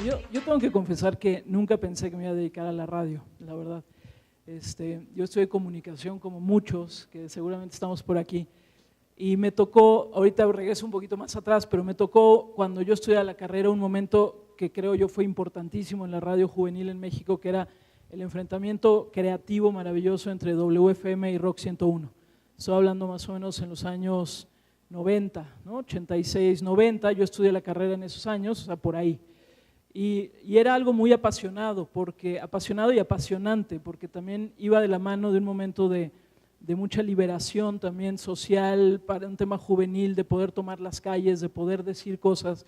Yo tengo que confesar que nunca pensé que me iba a dedicar a la radio, la verdad. Yo estudié comunicación como muchos, que seguramente estamos por aquí, y me tocó, ahorita regreso un poquito más atrás, pero me tocó cuando yo estudiaba la carrera un momento que creo yo fue importantísimo en la radio juvenil en México, que era el enfrentamiento creativo maravilloso entre WFM y Rock 101. Estoy hablando más o menos en los años 90, ¿no? 86, 90, yo estudié la carrera en esos años, o sea, por ahí. Y era algo muy apasionado y apasionante, porque también iba de la mano de un momento de mucha liberación también social, para un tema juvenil, de poder tomar las calles, de poder decir cosas.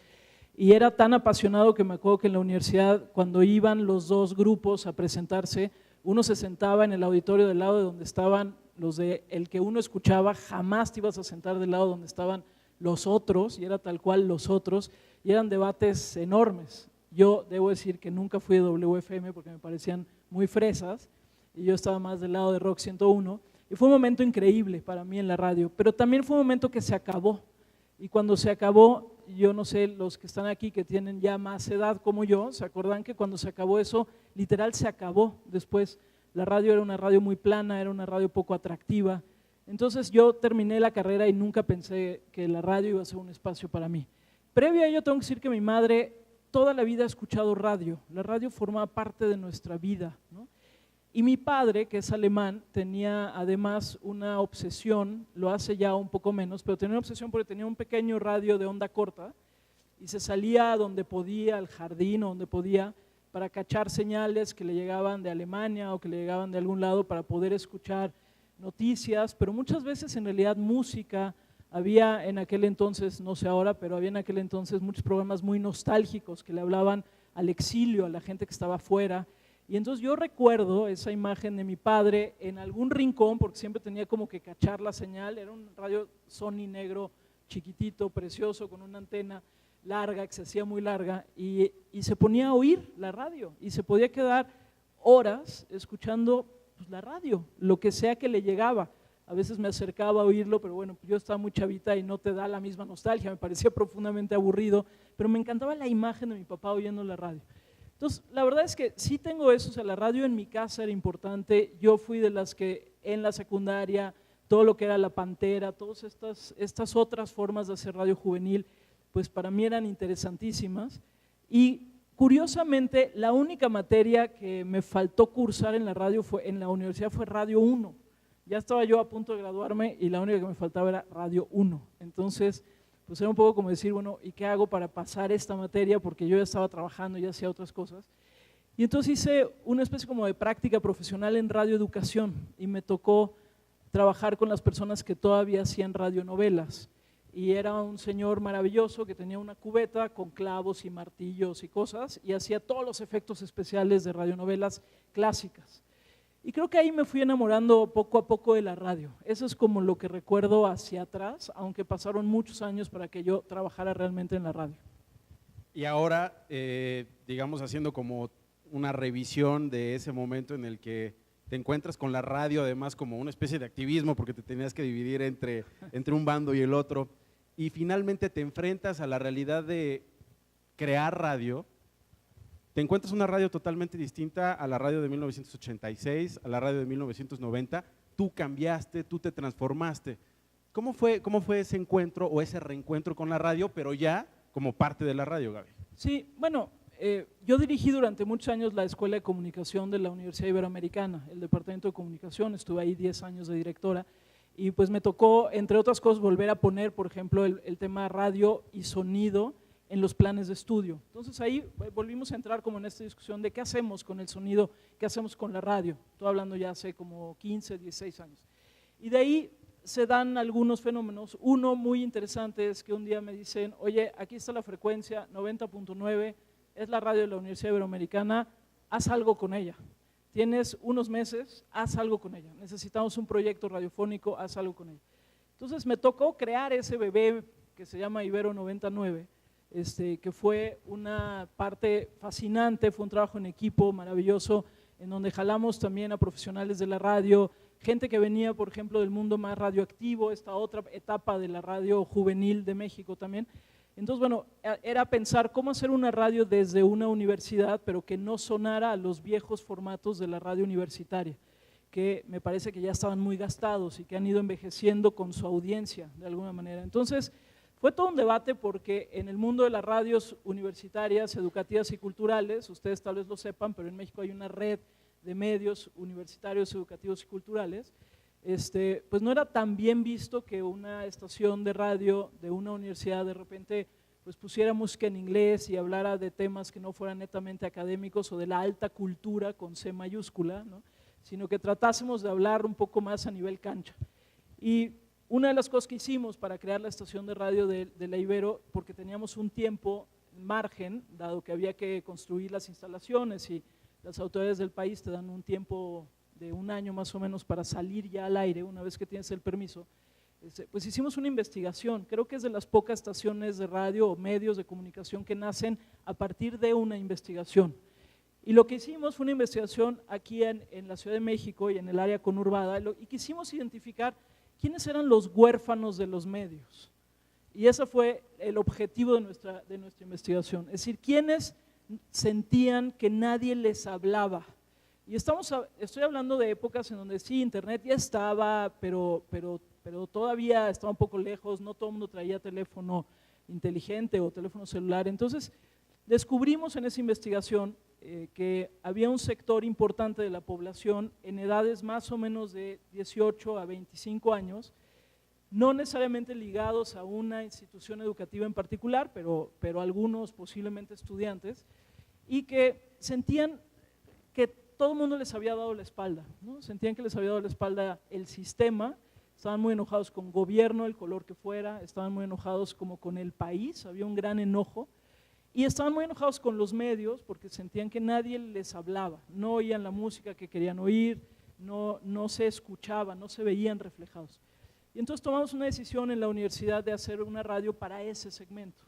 Y era tan apasionado que me acuerdo que en la universidad, cuando iban los dos grupos a presentarse, uno se sentaba en el auditorio del lado de donde estaban los de el que uno escuchaba, jamás te ibas a sentar del lado donde estaban los otros, y era tal cual los otros, y eran debates enormes. Yo debo decir que nunca fui de WFM porque me parecían muy fresas, y yo estaba más del lado de Rock 101, y fue un momento increíble para mí en la radio, pero también fue un momento que se acabó, y cuando se acabó, yo no sé, los que están aquí que tienen ya más edad como yo, ¿se acuerdan que cuando se acabó eso, literal se acabó? Después la radio era una radio muy plana, era una radio poco atractiva, entonces yo terminé la carrera y nunca pensé que la radio iba a ser un espacio para mí. Previo a ello tengo que decir que mi madre toda la vida ha escuchado radio, la radio formaba parte de nuestra vida, ¿no? Y mi padre, que es alemán, tenía además una obsesión, lo hace ya un poco menos, pero tenía una obsesión porque tenía un pequeño radio de onda corta y se salía a donde podía, al jardín o donde podía, para cachar señales que le llegaban de Alemania o que le llegaban de algún lado para poder escuchar noticias, pero muchas veces en realidad música. Había en aquel entonces, no sé ahora, pero había en aquel entonces muchos programas muy nostálgicos que le hablaban al exilio, a la gente que estaba afuera. Y entonces yo recuerdo esa imagen de mi padre en algún rincón, porque siempre tenía como que cachar la señal, era un radio Sony negro chiquitito, precioso, con una antena larga, que se hacía muy larga, y se ponía a oír la radio, y se podía quedar horas escuchando pues, la radio, lo que sea que le llegaba. A veces me acercaba a oírlo, pero bueno, yo estaba muy chavita y no te da la misma nostalgia, me parecía profundamente aburrido, pero me encantaba la imagen de mi papá oyendo la radio. Entonces, la verdad es que sí tengo eso, o sea, la radio en mi casa era importante, yo fui de las que en la secundaria, todo lo que era la Pantera, todas estas otras formas de hacer radio juvenil, pues para mí eran interesantísimas, y curiosamente la única materia que me faltó cursar en la radio en la universidad fue Radio 1. Ya estaba yo a punto de graduarme y la única que me faltaba era Radio 1. Entonces, pues era un poco como decir, bueno, ¿y qué hago para pasar esta materia? Porque yo ya estaba trabajando, ya hacía otras cosas. Y entonces hice una especie como de práctica profesional en radioeducación y me tocó trabajar con las personas que todavía hacían radionovelas. Y era un señor maravilloso que tenía una cubeta con clavos y martillos y cosas y hacía todos los efectos especiales de radionovelas clásicas. Y creo que ahí me fui enamorando poco a poco de la radio. Eso es como lo que recuerdo hacia atrás, aunque pasaron muchos años para que yo trabajara realmente en la radio. Y ahora, digamos, haciendo como una revisión de ese momento en el que te encuentras con la radio, además como una especie de activismo, porque te tenías que dividir entre un bando y el otro, y finalmente te enfrentas a la realidad de crear radio. Te encuentras una radio totalmente distinta a la radio de 1986, a la radio de 1990, tú cambiaste, tú te transformaste. ¿Cómo fue ese encuentro o ese reencuentro con la radio, pero ya como parte de la radio, Gaby? Sí, bueno, yo dirigí durante muchos años la Escuela de Comunicación de la Universidad Iberoamericana, el Departamento de Comunicación, estuve ahí 10 años de directora y pues me tocó, entre otras cosas, volver a poner, por ejemplo, el tema radio y sonido en los planes de estudio. Entonces ahí volvimos a entrar como en esta discusión de qué hacemos con el sonido, qué hacemos con la radio. Estoy hablando ya hace como 15, 16 años. Y de ahí se dan algunos fenómenos. Uno muy interesante es que un día me dicen, oye, aquí está la frecuencia 90.9, es la radio de la Universidad Iberoamericana, haz algo con ella. Tienes unos meses, haz algo con ella. Necesitamos un proyecto radiofónico, haz algo con ella. Entonces me tocó crear ese bebé que se llama Ibero 99, que fue una parte fascinante, fue un trabajo en equipo maravilloso, en donde jalamos también a profesionales de la radio, gente que venía, por ejemplo, del mundo más radioactivo, esta otra etapa de la radio juvenil de México también, Entonces, bueno, era pensar cómo hacer una radio desde una universidad, pero que no sonara a los viejos formatos de la radio universitaria, que me parece que ya estaban muy gastados y que han ido envejeciendo con su audiencia de alguna manera. Entonces, fue todo un debate porque en el mundo de las radios universitarias, educativas y culturales, ustedes tal vez lo sepan, pero en México hay una red de medios universitarios, educativos y culturales, pues no era tan bien visto que una estación de radio de una universidad de repente pues pusiera música en inglés y hablara de temas que no fueran netamente académicos o de la alta cultura con C mayúscula, ¿no? Sino que tratásemos de hablar un poco más a nivel cancha. Y una de las cosas que hicimos para crear la estación de radio de la Ibero, porque teníamos un tiempo margen, dado que había que construir las instalaciones y las autoridades del país te dan un tiempo de un año más o menos para salir ya al aire una vez que tienes el permiso, pues hicimos una investigación. Creo que es de las pocas estaciones de radio o medios de comunicación que nacen a partir de una investigación. Y lo que hicimos fue una investigación aquí en la Ciudad de México y en el área conurbada, y quisimos identificar quiénes eran los huérfanos de los medios. Y ese fue el objetivo de nuestra investigación, es decir, quiénes sentían que nadie les hablaba. Y estoy hablando de épocas en donde sí, internet ya estaba, pero todavía estaba un poco lejos, no todo el mundo traía teléfono inteligente o teléfono celular. Entonces, descubrimos en esa investigación que había un sector importante de la población en edades más o menos de 18 a 25 años, no necesariamente ligados a una institución educativa en particular, pero algunos posiblemente estudiantes, y que sentían que todo el mundo les había dado la espalda, ¿no? Sentían que les había dado la espalda el sistema, estaban muy enojados con gobierno, el color que fuera, estaban muy enojados como con el país, había un gran enojo, y estaban muy enojados con los medios porque sentían que nadie les hablaba, no oían la música que querían oír, no se escuchaban, no se veían reflejados. Y entonces tomamos una decisión en la universidad de hacer una radio para ese segmento,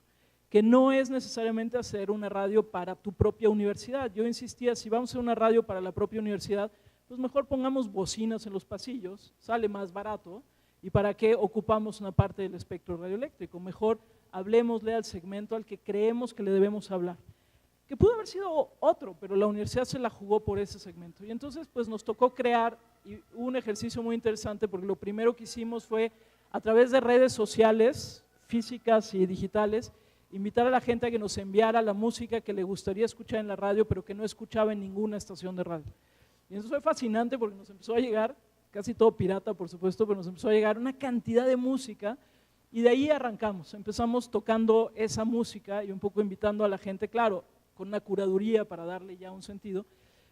que no es necesariamente hacer una radio para tu propia universidad. Yo insistía, si vamos a hacer una radio para la propia universidad, pues mejor pongamos bocinas en los pasillos, sale más barato, y para qué ocupamos una parte del espectro radioeléctrico, mejor hablemosle al segmento al que creemos que le debemos hablar, que pudo haber sido otro, pero la universidad se la jugó por ese segmento. Y entonces pues nos tocó crear un ejercicio muy interesante, porque lo primero que hicimos fue a través de redes sociales, físicas y digitales, invitar a la gente a que nos enviara la música que le gustaría escuchar en la radio, pero que no escuchaba en ninguna estación de radio. Y eso fue fascinante porque nos empezó a llegar, casi todo pirata por supuesto, pero nos empezó a llegar una cantidad de música, y de ahí arrancamos. Empezamos tocando esa música y un poco invitando a la gente, claro, con una curaduría para darle ya un sentido,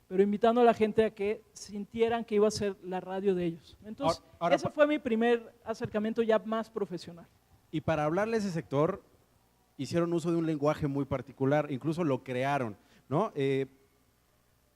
pero invitando a la gente a que sintieran que iba a ser la radio de ellos. Entonces, ese fue mi primer acercamiento ya más profesional. Y para hablarle a ese sector, hicieron uso de un lenguaje muy particular, incluso lo crearon, ¿no?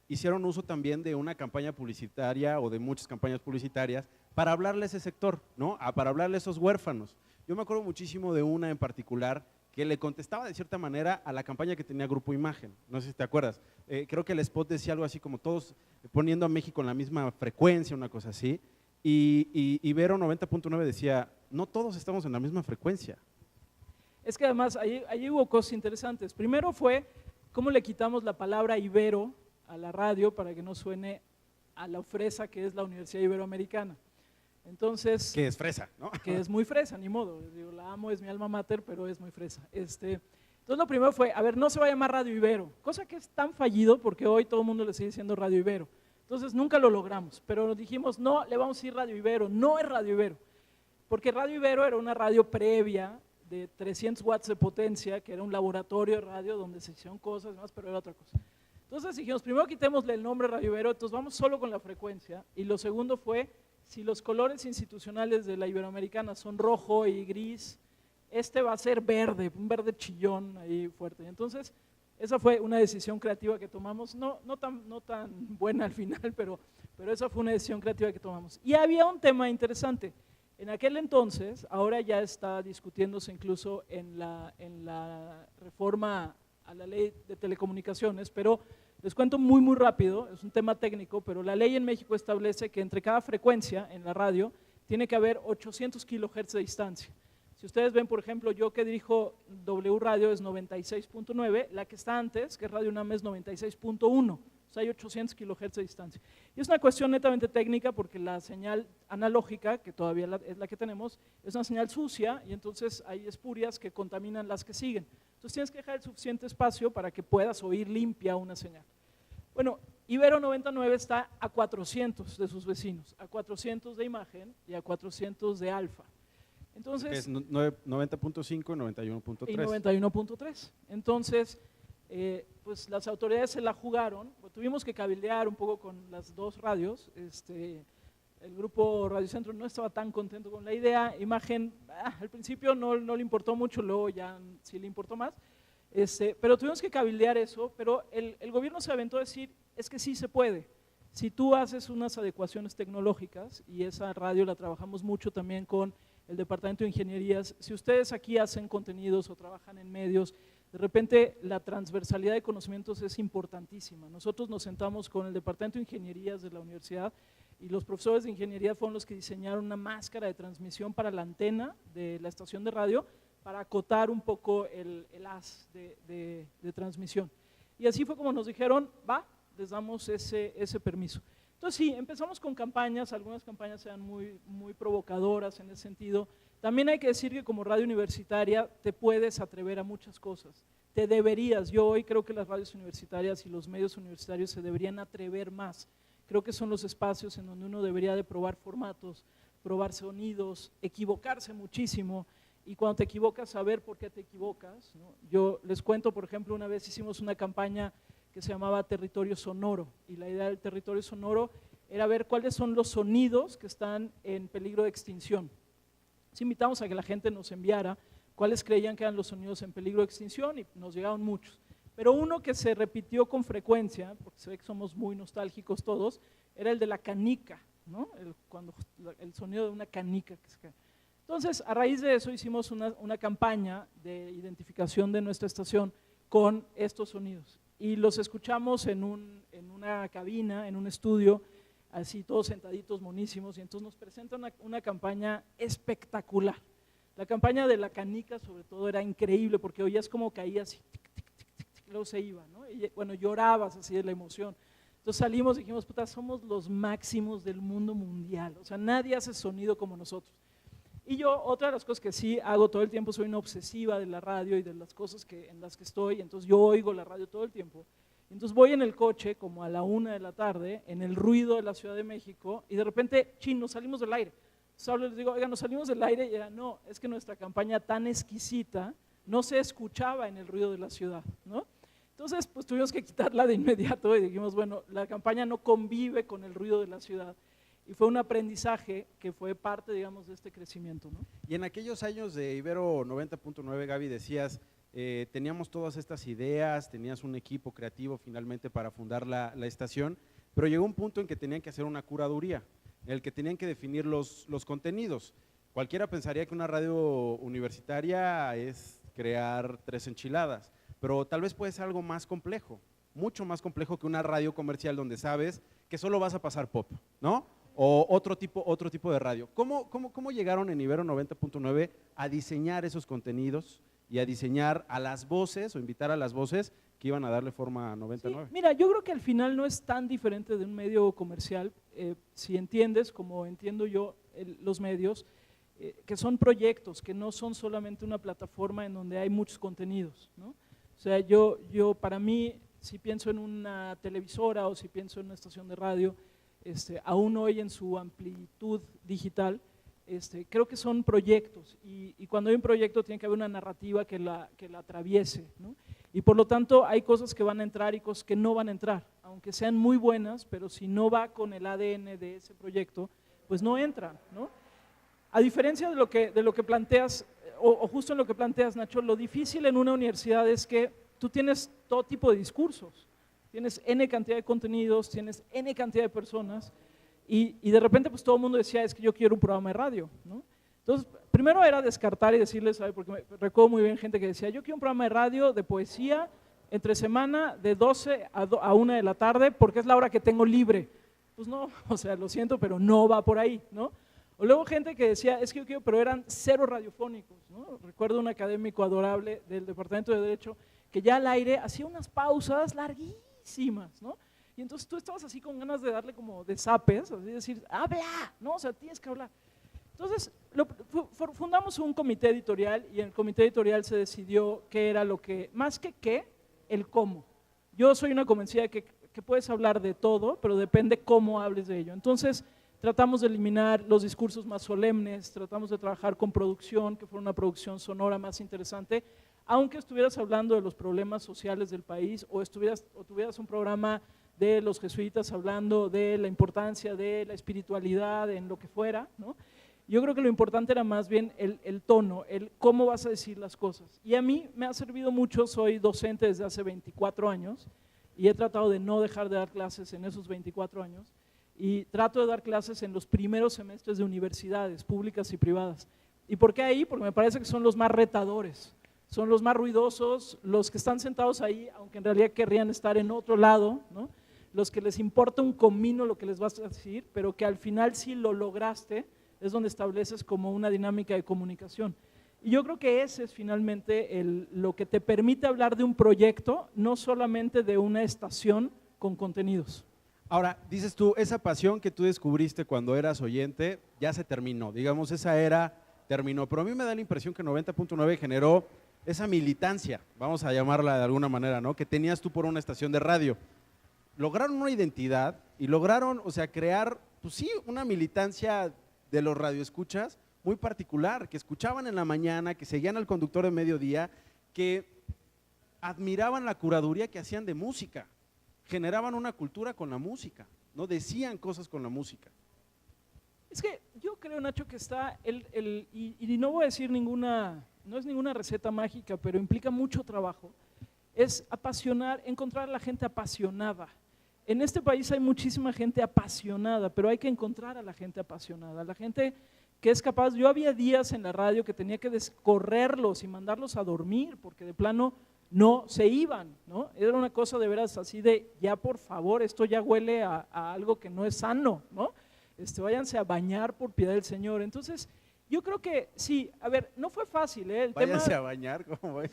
Hicieron uso también de una campaña publicitaria o de muchas campañas publicitarias para hablarle a ese sector, ¿no? Para hablarle a esos huérfanos. Yo me acuerdo muchísimo de una en particular que le contestaba de cierta manera a la campaña que tenía Grupo Imagen, no sé si te acuerdas. Creo que el spot decía algo así como todos poniendo a México en la misma frecuencia, una cosa así, y Ibero 90.9 decía, no todos estamos en la misma frecuencia. Es que además ahí hubo cosas interesantes. Primero fue cómo le quitamos la palabra Ibero a la radio para que no suene a la fresa que es la Universidad Iberoamericana. Entonces, que es fresa, ¿no? Que es muy fresa, ni modo. Digo, la amo, es mi alma mater, pero es muy fresa. Entonces lo primero fue, a ver, no se va a llamar Radio Ibero, cosa que es tan fallido porque hoy todo el mundo le sigue diciendo Radio Ibero. Entonces nunca lo logramos, pero dijimos, no, le vamos a decir Radio Ibero, no es Radio Ibero, porque Radio Ibero era una radio previa de 300 watts de potencia, que era un laboratorio de radio donde se hicieron cosas y demás, pero era otra cosa. Entonces dijimos, primero quitémosle el nombre Radio Ibero, entonces vamos solo con la frecuencia, y lo segundo fue, si los colores institucionales de la Iberoamericana son rojo y gris, va a ser verde, un verde chillón ahí fuerte. Entonces, esa fue una decisión creativa que tomamos, no tan buena al final, pero esa fue una decisión creativa que tomamos. Y había un tema interesante. En aquel entonces, ahora ya está discutiéndose incluso en la reforma a la ley de telecomunicaciones, pero les cuento muy rápido, es un tema técnico, pero la ley en México establece que entre cada frecuencia en la radio tiene que haber 800 kilohertz de distancia. Si ustedes ven, por ejemplo, yo que dirijo W Radio es 96.9, la que está antes, que es Radio UNAM, es 96.1, o sea, hay 800 kHz de distancia. Y es una cuestión netamente técnica porque la señal analógica, que todavía es la que tenemos, es una señal sucia y entonces hay espurias que contaminan las que siguen. Entonces tienes que dejar el suficiente espacio para que puedas oír limpia una señal. Bueno, Ibero 99 está a 400 de sus vecinos, a 400 de imagen y a 400 de alfa. Entonces, es 90.5 y 91.3. Y 91.3. Entonces, pues las autoridades se la jugaron, pues tuvimos que cabildear un poco con las dos radios. El grupo Radio Centro no estaba tan contento con la idea. Imagen, al principio no le importó mucho, luego ya sí le importó más. Pero tuvimos que cabildear eso, pero el gobierno se aventó a decir, es que sí se puede. Si tú haces unas adecuaciones tecnológicas, y esa radio la trabajamos mucho también con el Departamento de Ingenierías, si ustedes aquí hacen contenidos o trabajan en medios, de repente la transversalidad de conocimientos es importantísima. Nosotros nos sentamos con el Departamento de Ingenierías de la universidad y los profesores de ingeniería fueron los que diseñaron una máscara de transmisión para la antena de la estación de radio para acotar un poco el haz de transmisión. Y así fue como nos dijeron, va, les damos ese permiso. Entonces sí, empezamos con campañas, algunas campañas eran muy provocadoras en ese sentido. También hay que decir que como radio universitaria te puedes atrever a muchas cosas, te deberías. Yo hoy creo que las radios universitarias y los medios universitarios se deberían atrever más. Creo que son los espacios en donde uno debería de probar formatos, probar sonidos, equivocarse muchísimo y cuando te equivocas saber por qué te equivocas, ¿no? Yo les cuento, por ejemplo, una vez hicimos una campaña que se llamaba Territorio Sonoro y la idea del territorio sonoro era ver cuáles son los sonidos que están en peligro de extinción. Entonces invitamos a que la gente nos enviara cuáles creían que eran los sonidos en peligro de extinción y nos llegaron muchos. Pero uno que se repitió con frecuencia, porque se ve que somos muy nostálgicos todos, era el de la canica, ¿no? El sonido de una canica que se cae. Entonces, a raíz de eso hicimos una campaña de identificación de nuestra estación con estos sonidos. Y los escuchamos en una cabina, en un estudio, así todos sentaditos, monísimos, y entonces nos presenta una campaña espectacular. La campaña de la canica, sobre todo, era increíble porque oías como caía así, tic, tic, tic, tic, tic, luego se iba, ¿no? Y bueno, llorabas así de la emoción. Entonces salimos y dijimos, puta, somos los máximos del mundo mundial, o sea, nadie hace sonido como nosotros. Y yo, otra de las cosas que sí hago todo el tiempo, soy una obsesiva de la radio y de las cosas en las que estoy, entonces yo oigo la radio todo el tiempo. Entonces voy en el coche como a la 1 de la tarde, en el ruido de la Ciudad de México, y de repente, nos salimos del aire. Entonces les digo, oiga, nos salimos del aire, y era, no, es que nuestra campaña tan exquisita no se escuchaba en el ruido de la ciudad, ¿no? Entonces, pues tuvimos que quitarla de inmediato y dijimos, bueno, la campaña no convive con el ruido de la ciudad. Y fue un aprendizaje que fue parte, digamos, de este crecimiento, ¿no? Y en aquellos años de Ibero 90.9, Gaby, decías, teníamos todas estas ideas, tenías un equipo creativo finalmente para fundar la estación, pero llegó un punto en que tenían que hacer una curaduría, en el que tenían que definir los contenidos. Cualquiera pensaría que una radio universitaria es crear 3 enchiladas, pero tal vez puede ser algo más complejo, mucho más complejo que una radio comercial donde sabes que solo vas a pasar pop, ¿no? O otro tipo de radio. ¿Cómo llegaron en Ibero 90.9 a diseñar esos contenidos y a diseñar a las voces o invitar a las voces que iban a darle forma a 99? Sí, mira, yo creo que al final no es tan diferente de un medio comercial, si entiendes, como entiendo yo los medios, que son proyectos, que no son solamente una plataforma en donde hay muchos contenidos, ¿no? O sea, yo para mí, si pienso en una televisora o si pienso en una estación de radio, aún hoy en su amplitud digital, creo que son proyectos y cuando hay un proyecto tiene que haber una narrativa que la atraviese, ¿no? Y por lo tanto hay cosas que van a entrar y cosas que no van a entrar, aunque sean muy buenas, pero si no va con el ADN de ese proyecto, pues no entran, ¿no? A diferencia de lo que planteas, o justo en lo que planteas, Nacho, lo difícil en una universidad es que tú tienes todo tipo de discursos. Tienes N cantidad de contenidos, tienes N cantidad de personas y de repente pues todo el mundo decía, es que yo quiero un programa de radio, ¿no? Entonces, primero era descartar y decirles, ¿sabe? Porque recuerdo muy bien gente que decía, yo quiero un programa de radio de poesía entre semana de 12 a 1 de la tarde porque es la hora que tengo libre. Pues no, o sea, lo siento, pero no va por ahí, ¿no? O luego gente que decía, es que yo quiero, pero eran cero radiofónicos, ¿no? Recuerdo un académico adorable del Departamento de Derecho que ya al aire hacía unas pausas larguísimas, ¿no? Y entonces tú estabas así con ganas de darle como de zapes, así decir, habla, ¿no? O sea, tienes que hablar. Entonces, fundamos un comité editorial y en el comité editorial se decidió qué era lo que, más que qué, el cómo. Yo soy una convencida de que puedes hablar de todo, pero depende cómo hables de ello. Entonces, tratamos de eliminar los discursos más solemnes, tratamos de trabajar con producción, que fuera una producción sonora más interesante, aunque estuvieras hablando de los problemas sociales del país o tuvieras un programa de los jesuitas hablando de la importancia de la espiritualidad en lo que fuera, ¿no? Yo creo que lo importante era más bien el tono, el cómo vas a decir las cosas. Y a mí me ha servido mucho, soy docente desde hace 24 años y he tratado de no dejar de dar clases en esos 24 años y trato de dar clases en los primeros semestres de universidades públicas y privadas. ¿Y por qué ahí? Porque me parece que son los más retadores, son los más ruidosos, los que están sentados ahí, aunque en realidad querrían estar en otro lado, ¿no? Los que les importa un comino lo que les vas a decir, pero que al final sí lo lograste, es donde estableces como una dinámica de comunicación. Y yo creo que ese es finalmente lo que te permite hablar de un proyecto, no solamente de una estación con contenidos. Ahora, dices tú, esa pasión que tú descubriste cuando eras oyente ya se terminó, digamos, esa era terminó, pero a mí me da la impresión que 90.9 generó esa militancia, vamos a llamarla de alguna manera, ¿no? Que tenías tú por una estación de radio. Lograron una identidad y lograron, o sea, crear, pues sí, una militancia de los radioescuchas muy particular, que escuchaban en la mañana, que seguían al conductor de mediodía, que admiraban la curaduría que hacían de música, generaban una cultura con la música, ¿no? Decían cosas con la música. Es que yo creo, Nacho, que está, y no voy a decir no es ninguna receta mágica, pero implica mucho trabajo, es apasionar, encontrar a la gente apasionada. En este país hay muchísima gente apasionada, pero hay que encontrar a la gente apasionada, la gente que es capaz. Yo había días en la radio que tenía que correrlos y mandarlos a dormir, porque de plano no se iban, ¿no? Era una cosa de veras así de, ya por favor, esto ya huele a algo que no es sano, ¿no? Váyanse a bañar por piedad del Señor. Entonces, yo creo que sí, a ver, no fue fácil, ¿eh? Váyanse a bañar, ¿cómo va?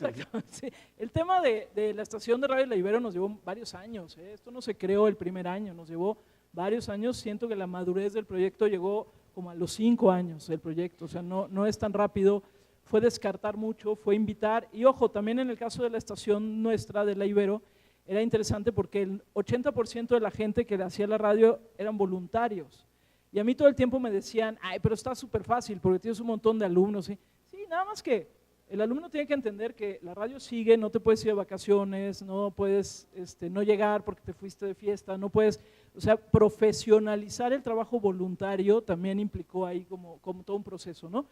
Sí, el tema de la estación de Radio La Ibero nos llevó varios años, ¿eh? Esto no se creó el primer año, nos llevó varios años. Siento que la madurez del proyecto llegó como a los 5 años del proyecto, o sea, no es tan rápido. Fue descartar mucho, fue invitar, y ojo, también en el caso de la estación nuestra de La Ibero, era interesante porque el 80% de la gente que hacía la radio eran voluntarios. Y a mí todo el tiempo me decían, ay, pero está súper fácil porque tienes un montón de alumnos. ¿Sí? Sí, nada más que el alumno tiene que entender que la radio sigue, no te puedes ir de vacaciones, no puedes no llegar porque te fuiste de fiesta, no puedes, o sea, profesionalizar el trabajo voluntario también implicó ahí como todo un proceso, ¿no?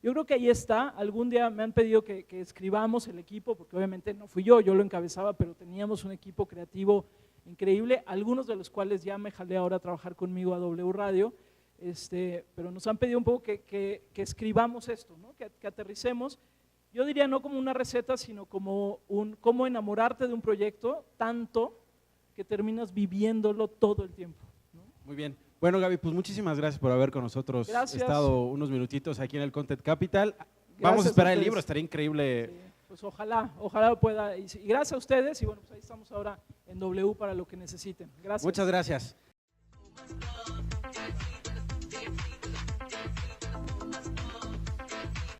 Yo creo que ahí está. Algún día me han pedido que escribamos el equipo, porque obviamente no fui yo lo encabezaba, pero teníamos un equipo creativo increíble, algunos de los cuales ya me jalé ahora a trabajar conmigo a W Radio, pero nos han pedido un poco que escribamos esto, ¿no? Que aterricemos. Yo diría no como una receta, sino como cómo enamorarte de un proyecto tanto que terminas viviéndolo todo el tiempo, ¿no? Muy bien. Bueno, Gaby, pues muchísimas gracias por haber con nosotros estado unos minutitos aquí en el Content Capital. Vamos a esperar el libro, estaría increíble. Sí, pues ojalá pueda. Y gracias a ustedes, y bueno, pues ahí estamos ahora en W para lo que necesiten. Gracias. Muchas gracias.